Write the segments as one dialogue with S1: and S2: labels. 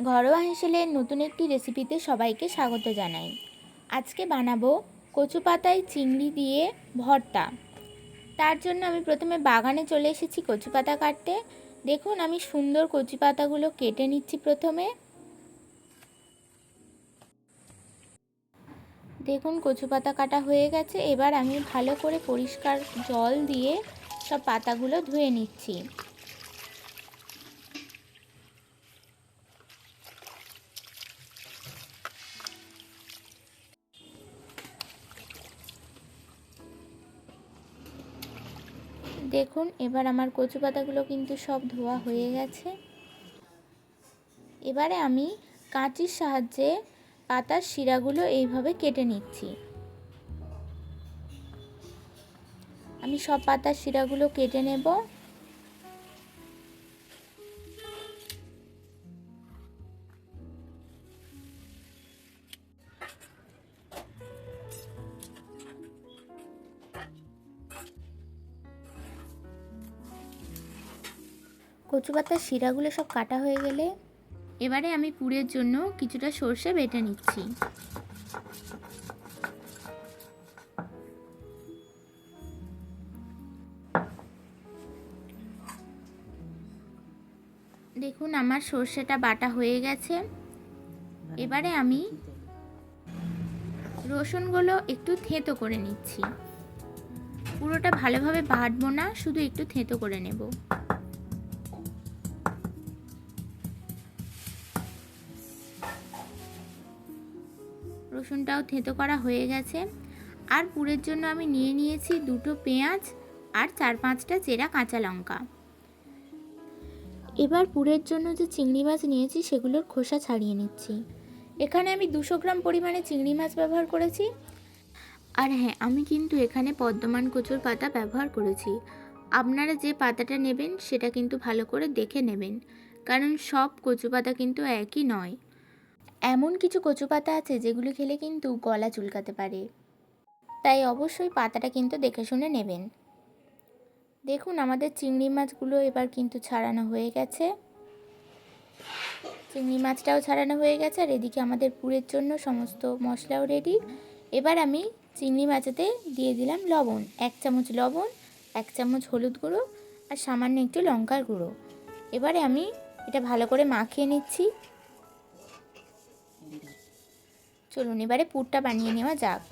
S1: ঘরোয়া হেসেলের নতুন একটি রেসিপিতে সবাইকে স্বাগত জানাই। আজকে বানাবো কচু পাতায় চিংড়ি দিয়ে ভর্তা। তার জন্য আমি প্রথমে বাগানে চলে এসেছি কচু পাতা কাটতে। দেখুন আমি সুন্দর কচু পাতাগুলো কেটে নিচ্ছি। প্রথমে দেখুন কচু পাতা কাটা হয়ে গেছে। এবার আমি ভালো করে পরিষ্কার জল দিয়ে সব পাতাগুলো ধুয়ে নিচ্ছি। দেখুন এবার আমার কচু পাতাগুলো কিন্তু সব ধোয়া হয়ে গেছে। এবারে আমি কাঁচির সাহায্যে পাতার শিরাগুলো এইভাবে কেটে নিচ্ছি। আমি সব পাতার শিরাগুলো কেটে নেব। কচু পাতার শিরাগুলো সব কাটা হয়ে গেলে এবারে আমি পুরের জন্য কিছুটা সর্ষে বেটে নিচ্ছি। দেখুন আমার সর্ষেটা বাটা হয়ে গেছে। এবারে আমি রসুনগুলো একটু থেঁতো করে নিচ্ছি। পুরোটা ভালোভাবে বাটবো না, শুধু একটু থেঁতো করে নেব। রসুনটাও থেঁতো করা হয়ে গেছে। আর পুরের জন্য আমি নিয়ে নিয়েছি দুটো পেঁয়াজ আর 4-5টা চেরা কাঁচা লঙ্কা। এবার পুরের জন্য যে চিংড়ি মাছ নিয়েছি সেগুলোর খোসা ছাড়িয়ে নিচ্ছি। এখানে আমি 200 গ্রাম পরিমাণে চিংড়ি মাছ ব্যবহার করেছি। আর হ্যাঁ, আমি কিন্তু এখানে পদ্মমান কচুর পাতা ব্যবহার করেছি। আপনারা যে পাতাটা নেবেন সেটা কিন্তু ভালো করে দেখে নেবেন, কারণ সব কচু পাতা কিন্তু একই নয়। এমন কিছু কচু পাতা আছে যেগুলো খেলে কিন্তু গলা চুলকাতে পারে, তাই অবশ্যই পাতাটা কিন্তু দেখে শুনে নেবেন। দেখুন আমাদের চিংড়ি মাছগুলো এবার কিন্তু ছাড়ানো হয়ে গেছে। চিংড়ি মাছটাও ছাড়ানো হয়ে গেছে আর এদিকে আমাদের পুরের জন্য সমস্ত মশলাও রেডি। এবার আমি চিংড়ি মাছেতে দিয়ে দিলাম লবণ, 1 চামচ লবণ, 1 চামচ হলুদ গুঁড়ো আর সামান্য একটু লঙ্কার গুঁড়ো। এবারে আমি এটা ভালো করে মাখিয়ে নিচ্ছি। চলুন এবারে পুরটা বানিয়ে নেওয়া যাক।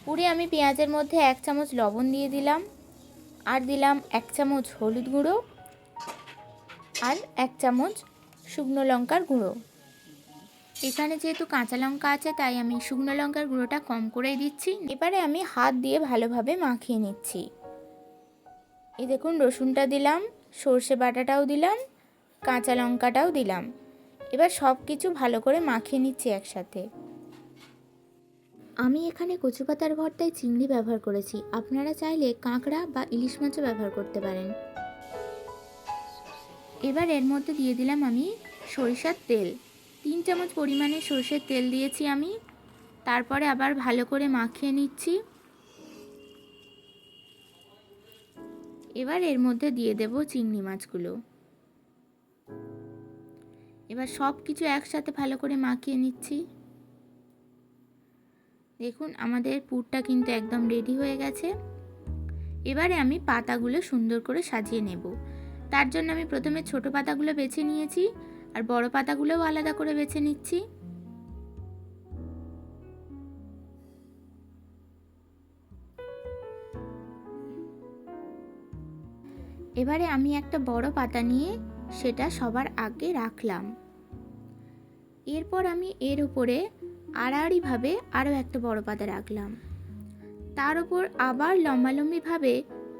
S1: পুরে আমি পেঁয়াজের মধ্যে 1 চামচ লবণ দিয়ে দিলাম, আর দিলাম 1 চামচ হলুদ গুঁড়ো আর 1 চামচ শুকনো লঙ্কার গুঁড়ো। এখানে যেহেতু কাঁচা লঙ্কা আছে তাই আমি শুকনো লঙ্কার গুঁড়োটা কম করেই দিচ্ছি। এবারে আমি হাত দিয়ে ভালোভাবে মাখিয়ে নিচ্ছি। এই দেখুন রসুনটা দিলাম, সর্ষে বাটাটাও দিলাম, কাঁচা লঙ্কাটাও দিলাম। এবার সব কিছু ভালো করে মাখিয়ে নিচ্ছি একসাথে। আমি এখানে কচু পাতার ভর্তায় চিংড়ি ব্যবহার করেছি, আপনারা চাইলে কাঁকড়া বা ইলিশ মাছও ব্যবহার করতে পারেন। এবার এর মধ্যে দিয়ে দিলাম আমি সরিষার তেল। 3 চামচ পরিমাণে সরষের তেল দিয়েছি আমি। তারপরে আবার ভালো করে মাখিয়ে নিচ্ছি। এবার এর মধ্যে দিয়ে দেব চিংড়ি মাছগুলো। এবার সব কিছু একসাথে ভালো করে মাখিয়ে নিচ্ছি। দেখুন আমাদের পুরটা কিন্তু একদম রেডি হয়ে গেছে। এবারে আমি পাতাগুলো সুন্দর করে সাজিয়ে নেব। তার জন্য আমি প্রথমে ছোট পাতাগুলো বেছে নিয়েছি আর বড় পাতাগুলোও আলাদা করে বেছে নিচ্ছি। এবারে আমি একটা বড় পাতা নিয়ে সেটা সবার আগে রাখলাম। এরপর আমি এর উপরে আড়াআড়িভাবে আরও একটা বড় পাতা রাখলাম। তার উপর আবার লম্বালম্বিভাবে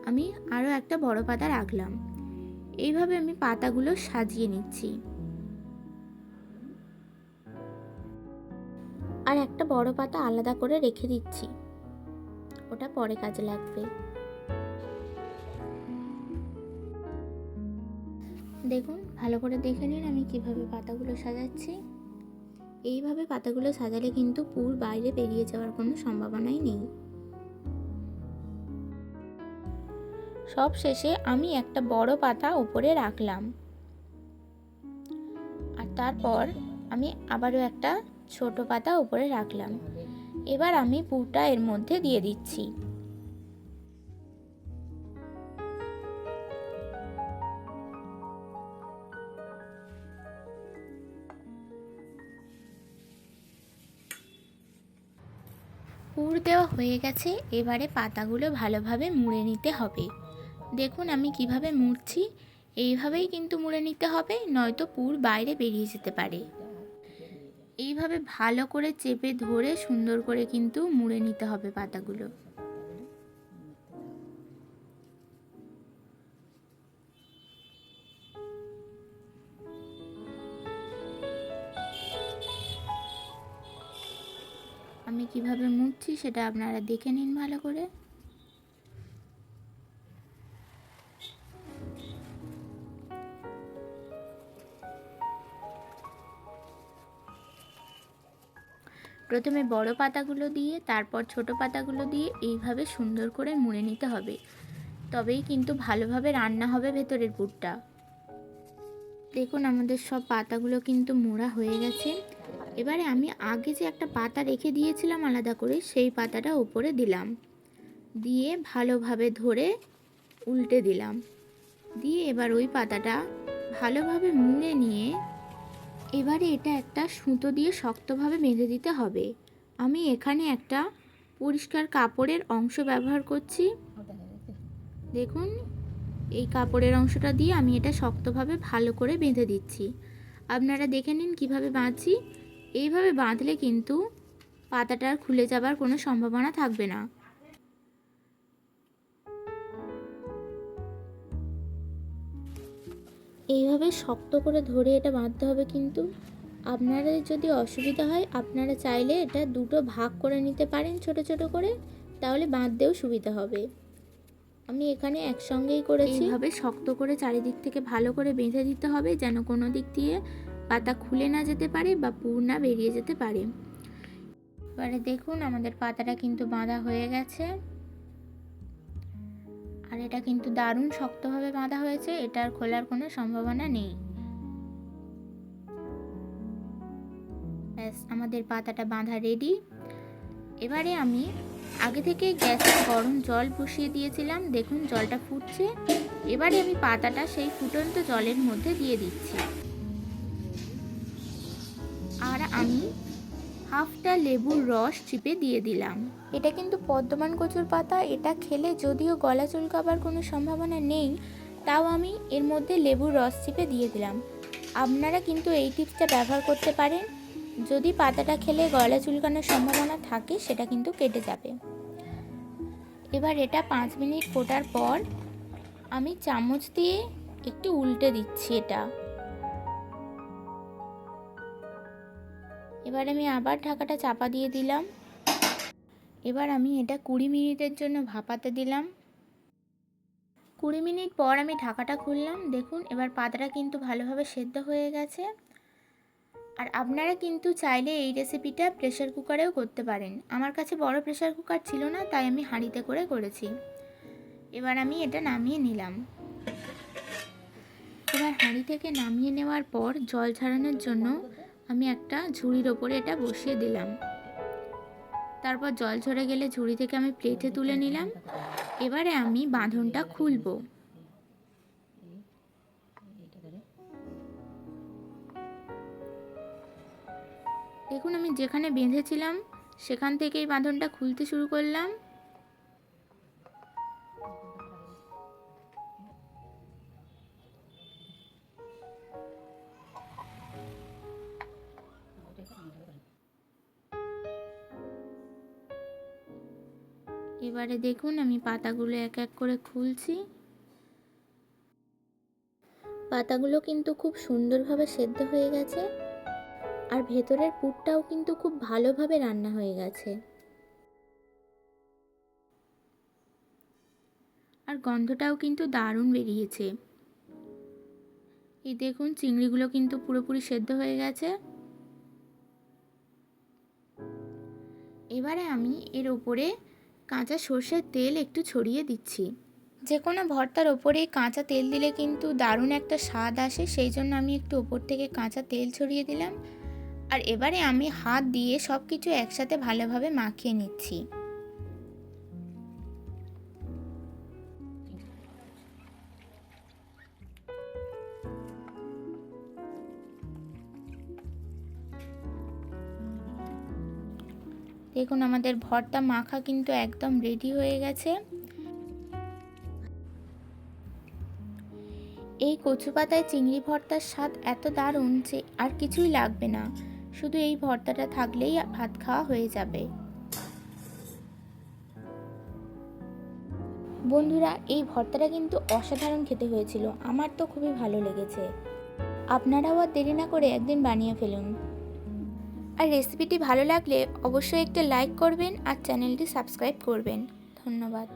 S1: আমি আরও একটা বড় পাতা রাখলাম। এইভাবে আমি পাতাগুলো সাজিয়ে নিচ্ছি। আর একটা বড় পাতা আলাদা করে রেখে দিচ্ছি, ওটা পরে কাজে লাগবে। দেখুন ভালো করে দেখে নিন আমি কিভাবে পাতাগুলো সাজাচ্ছি। এইভাবে পাতাগুলো সাজালে কিন্তু পুর বাইরে বেরিয়ে যাওয়ার কোনো সম্ভাবনাই নেই। সব শেষে আমি একটা বড় পাতা উপরে রাখলাম আর তারপর আমি আবারও একটা ছোট পাতা উপরে রাখলাম। এবার আমি পুরটা এর মধ্যে দিয়ে দিচ্ছি। পুর দেওয়া হয়ে গেছে, এবারে পাতাগুলো ভালোভাবে মুড়ে নিতে হবে। দেখুন আমি কিভাবে মুড়ছি, এইভাবেই কিন্তু মুড়ে নিতে হবে, নয়তো পুর বাইরে বেরিয়ে যেতে পারে। এইভাবে ভালো করে চেপে ধরে সুন্দর করে কিন্তু মুড়ে নিতে হবে পাতাগুলো। আমি কিভাবে মুড়ছি সেটা আপনারা দেখে নিন ভালো করে। প্রথমে বড় পাতাগুলো দিয়ে তারপর ছোট পাতাগুলো দিয়ে এইভাবে সুন্দর করে মুড়ে নিতে হবে, তবেই কিন্তু ভালোভাবে রান্না হবে ভেতরের পুরটা। দেখুন আমাদের সব পাতাগুলো কিন্তু মোড়া হয়ে গেছে। এবারে আমি আগে যে একটা পাতা রেখে দিয়েছিলাম আলাদা করে, সেই পাতাটা উপরে দিলাম, দিয়ে ভালোভাবে ধরে উল্টে দিলাম, দিয়ে এবার ওই পাতাটা ভালোভাবে মুড়ে নিয়ে এবারে এটা একটা সুতো দিয়ে শক্তভাবে বেঁধে দিতে হবে। আমি এখানে একটা পরিষ্কার কাপড়ের অংশ ব্যবহার করছি। দেখুন এই কাপড়ের অংশটা দিয়ে আমি এটা শক্তভাবে ভালো করে বেঁধে দিচ্ছি। আপনারা দেখে নিন কিভাবে বাঁধছি। এইভাবে বাঁধলে কিন্তু পাতাটার খুলে যাবার কোনো সম্ভাবনা থাকবে না। এইভাবে শক্ত করে ধরে এটা বাঁধতে হবে। কিন্তু আপনাদের যদি অসুবিধা হয় আপনারা চাইলে এটা দুটো ভাগ করে নিতে পারেন ছোট ছোট করে, তাহলে বাঁধতেও সুবিধা হবে। আমি এখানে একসঙ্গেই করেছি। এইভাবে শক্ত করে চারিদিক থেকে ভালো করে বেঁধে দিতে হবে, যেন কোনো দিক দিয়ে পাতা খুলে না যেতে পারে বা পুর না বেরিয়ে যেতে পারে। এবারে দেখুন আমাদের পাতাটা কিন্তু বাঁধা হয়ে গেছে, আর এটা কিন্তু দারুণ শক্তভাবে বাঁধা হয়েছে, এটার খোলার কোনো সম্ভাবনা নেই। ব্যাস আমাদের পাতাটা বাঁধা রেডি। এবারে আমি আগে থেকে গ্যাসে গরম জল বসিয়ে দিয়েছিলাম, দেখুন জলটা ফুটছে। এবারে আমি পাতাটা সেই ফুটন্ত জলের মধ্যে দিয়ে দিচ্ছি, আর আমি হাফটা লেবুর রস চিপে দিয়ে দিলাম। এটা কিন্তু বর্ধমান কচুর পাতা, এটা খেলে যদিও গলা চুলকাবার কোনো সম্ভাবনা নেই, তাও আমি এর মধ্যে লেবুর রস চিপে দিয়ে দিলাম। আপনারা কিন্তু এই টিপসটা ব্যবহার করতে পারেন, যদি পাতাটা খেলে গলা চুলকানোর সম্ভাবনা থাকে সেটা কিন্তু কেটে যাবে। এবার এটা 5 মিনিট ফোটার পর আমি চামচ দিয়ে একটু উল্টে দিচ্ছি এটা। এবার আমি আবার ঢাকাটা চাপা দিয়ে দিলাম। এবার আমি এটা 20 মিনিটের জন্য ভাপাতে দিলাম। 20 মিনিট পর আমি ঢাকাটা খুললাম, দেখুন এবার পাতাটা কিন্তু ভালোভাবে সেদ্ধ হয়ে গেছে। আর আপনারা কিন্তু চাইলে এই রেসিপিটা প্রেসার কুকারেও করতে পারেন। আমার কাছে বড় প্রেসার কুকার ছিল না, তাই আমি হাঁড়িতে করে করেছি। এবার আমি এটা নামিয়ে নিলাম। এবার হাঁড়ি থেকে নামিয়ে নেওয়ার পর জল ঝরানোর জন্য আমি একটা ঝুড়ির ওপরে এটা বসিয়ে দিলাম। তারপর জল ঝরে গেলে ঝুড়ি থেকে আমি প্লেটে তুলে নিলাম। এবারে আমি বাঁধনটা খুলব। দেখুন আমি যেখানে বেঁধেছিলাম সেখান থেকেই বাঁধনটা খুলতে শুরু করলাম। এবারে দেখুন আমি পাতাগুলো এক এক করে খুলছি। পাতাগুলো কিন্তু খুব সুন্দরভাবে সেদ্ধ হয়ে গেছে, আর ভেতরের পুরটাও কিন্তু খুব ভালোভাবে রান্না হয়ে গেছে, আর গন্ধটাও কিন্তু দারুণ বেরিয়েছে। এই দেখুন চিংড়িগুলো কিন্তু পুরোপুরি সেদ্ধ হয়ে গেছে। এবারে আমি এর উপরে কাঁচা সর্ষের তেল একটু ছড়িয়ে দিচ্ছি। যে কোনো ভর্তার ওপরেই কাঁচা তেল দিলে কিন্তু দারুণ একটা স্বাদ আসে, সেই জন্য আমি একটু ওপর থেকে কাঁচা তেল ছড়িয়ে দিলাম। আর এবারে আমি হাত দিয়ে সব কিছু একসাথে ভালোভাবে মাখিয়ে নিচ্ছি। দেখুন আমাদের ভর্তা মাখা কিন্তু একদম রেডি হয়ে গেছে। এই কচু পাতায় চিংড়ি ভর্তার স্বাদ এত দারুণ যে আর কিছুই লাগবে না, শুধু এই ভর্তাটা থাকলেই ভাত খাওয়া হয়ে যাবে। বন্ধুরা, এই ভর্তাটা কিন্তু অসাধারণ খেতে হয়েছিল, আমার তো খুবই ভালো লেগেছে। আপনারাও আর দেরি না করে একদিন বানিয়ে ফেলুন। আর রেসিপিটি ভালো লাগলে অবশ্যই একটা লাইক করবেন আর চ্যানেলটি সাবস্ক্রাইব করবেন। ধন্যবাদ।